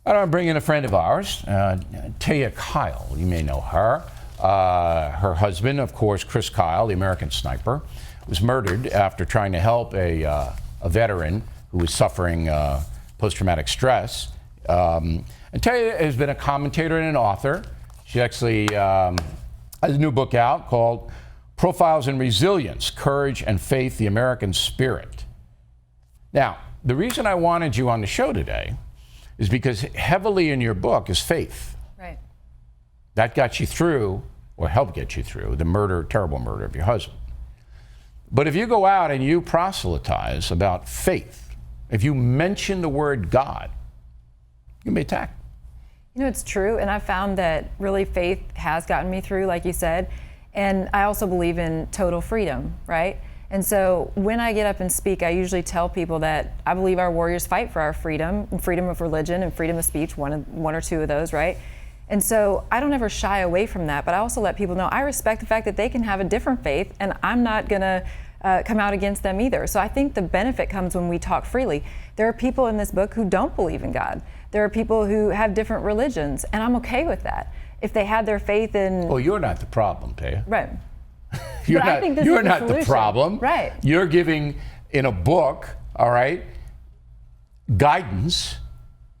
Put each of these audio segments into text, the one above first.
I want to bring in a friend of ours, Taya Kyle. You may know her. Her husband, of course, Chris Kyle, the American sniper, was murdered after trying to help a veteran who was suffering post-traumatic stress. And Taya has been a commentator and an author. She actually has a new book out called Profiles in Resilience, Courage and Faith, the American Spirit. Now, the reason I wanted you on the show today is because heavily in your book is faith. Right. That got you through, or helped get you through, the terrible murder of your husband. But if you go out and you proselytize about faith, if you mention the word God, you may be attacked. You know, it's true, and I found that really faith has gotten me through, like you said, and I also believe in total freedom, right? And so when I get up and speak, I usually tell people that I believe our warriors fight for our freedom, and freedom of religion and freedom of speech, one or two of those, right? And so I don't ever shy away from that, but I also let people know I respect the fact that they can have a different faith, and I'm not gonna come out against them either. So I think the benefit comes when we talk freely. There are people in this book who don't believe in God. There are people who have different religions, and I'm okay with that. If they had their faith in... Well, you're not the problem, Taya. Right. You're not the problem. Right. You're giving, in a book, all right, guidance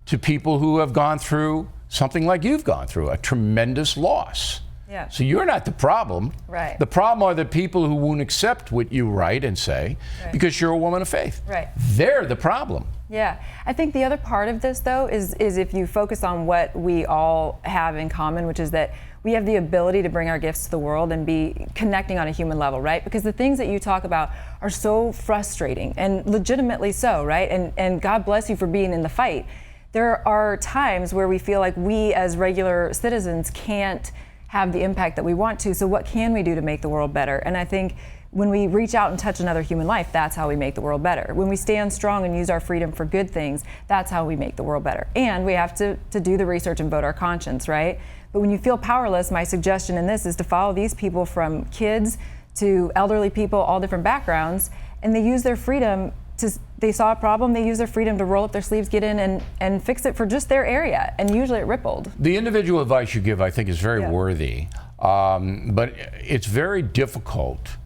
to people who have gone through something like you've gone through, a tremendous loss. Yeah. So you're not the problem. Right. The problem are the people who won't accept what you write and say because you're a woman of faith. Right. They're the problem. Yeah. I think the other part of this, though, is if you focus on what we all have in common, which is that we have the ability to bring our gifts to the world and be connecting on a human level, right? Because the things that you talk about are so frustrating, and legitimately so, right? And God bless you for being in the fight. There are times where we feel like we as regular citizens can't have the impact that we want to, so what can we do to make the world better? And I think when we reach out and touch another human life, that's how we make the world better. When we stand strong and use our freedom for good things, that's how we make the world better. And we have to do the research and vote our conscience, right? But when you feel powerless, my suggestion in this is to follow these people, from kids to elderly people, all different backgrounds, and they use their freedom they saw a problem, they use their freedom to roll up their sleeves, get in and fix it for just their area, and usually it rippled. The individual advice you give, I think, is very worthy, but it's very difficult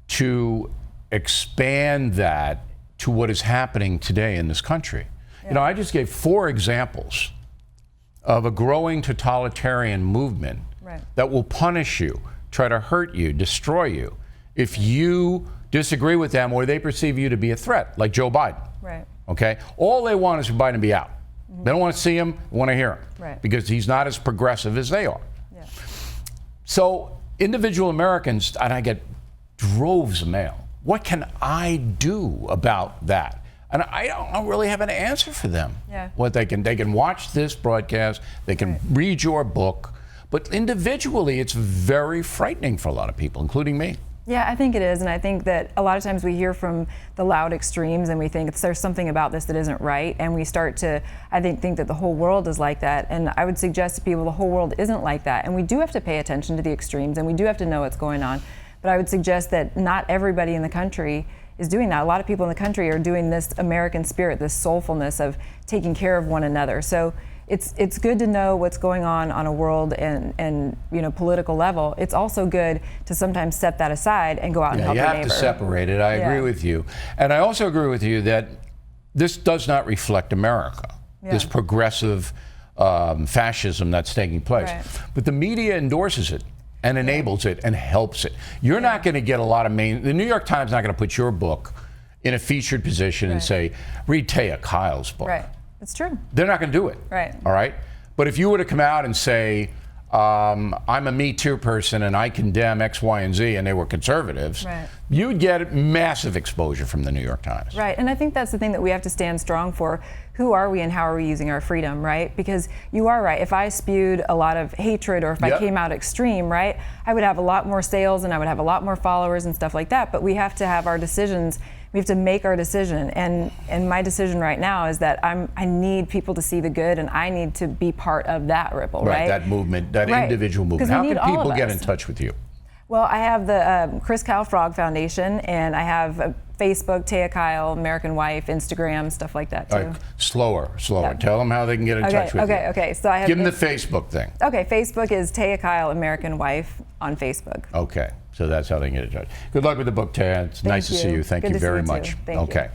to expand that to what is happening today in this country. Yeah. You know, I just gave 4 examples of a growing totalitarian movement that will punish you, try to hurt you, destroy you, if you disagree with them or they perceive you to be a threat, like Joe Biden. Right. Okay? All they want is for Biden to be out. They don't want to see him, they want to hear him. Right. Because he's not as progressive as they are. Yeah. So individual Americans, and I get droves of mail, what can I do about that? And I don't really have an answer for them. Yeah. What they can watch this broadcast, they can read your book, but individually it's very frightening for a lot of people, including me. Yeah, I think it is, and I think that a lot of times we hear from the loud extremes and we think there's something about this that isn't right, and we start to, I think that the whole world is like that, and I would suggest to people the whole world isn't like that, and we do have to pay attention to the extremes, and we do have to know what's going on, but I would suggest that not everybody in the country is doing that. A lot of people in the country are doing this American spirit, this soulfulness of taking care of one another. So it's good to know what's going on a world and political level. It's also good to sometimes set that aside and go out and help your neighbor. You have to separate it. I agree with you. And I also agree with you that this does not reflect America, this progressive fascism that's taking place. Right. But the media endorses it and enables it and helps it. You're not going to get a lot of the New York Times is not going to put your book in a featured position and say, read Taya Kyle's book. Right. It's true. They're not going to do it. Right. All right? But if you were to come out and say, I'm a Me Too person and I condemn X, Y, and Z, and they were conservatives, you'd get massive exposure from the New York Times. Right, and I think that's the thing that we have to stand strong for. Who are we and how are we using our freedom, right? Because you are right. If I spewed a lot of hatred or if I came out extreme, right, I would have a lot more sales and I would have a lot more followers and stuff like that. But we have to have our decisions. We have to make our decision, and my decision right now is that I need people to see the good, and I need to be part of that ripple, right? That movement, that individual movement. How can people get in touch with you? Well, I have the Chris Kyle Frog Foundation, and I have Facebook, Taya Kyle, American Wife, Instagram, stuff like that too. All right, slower. Yeah. Tell them how they can get in touch with you. Okay. So I have Give them the Facebook thing. Okay, Facebook is Taya Kyle, American Wife on Facebook. Okay, so that's how they can get in touch. Good luck with the book, Taya. It's nice to see you. Thank Good you to see very you too. much. Thank you. Okay.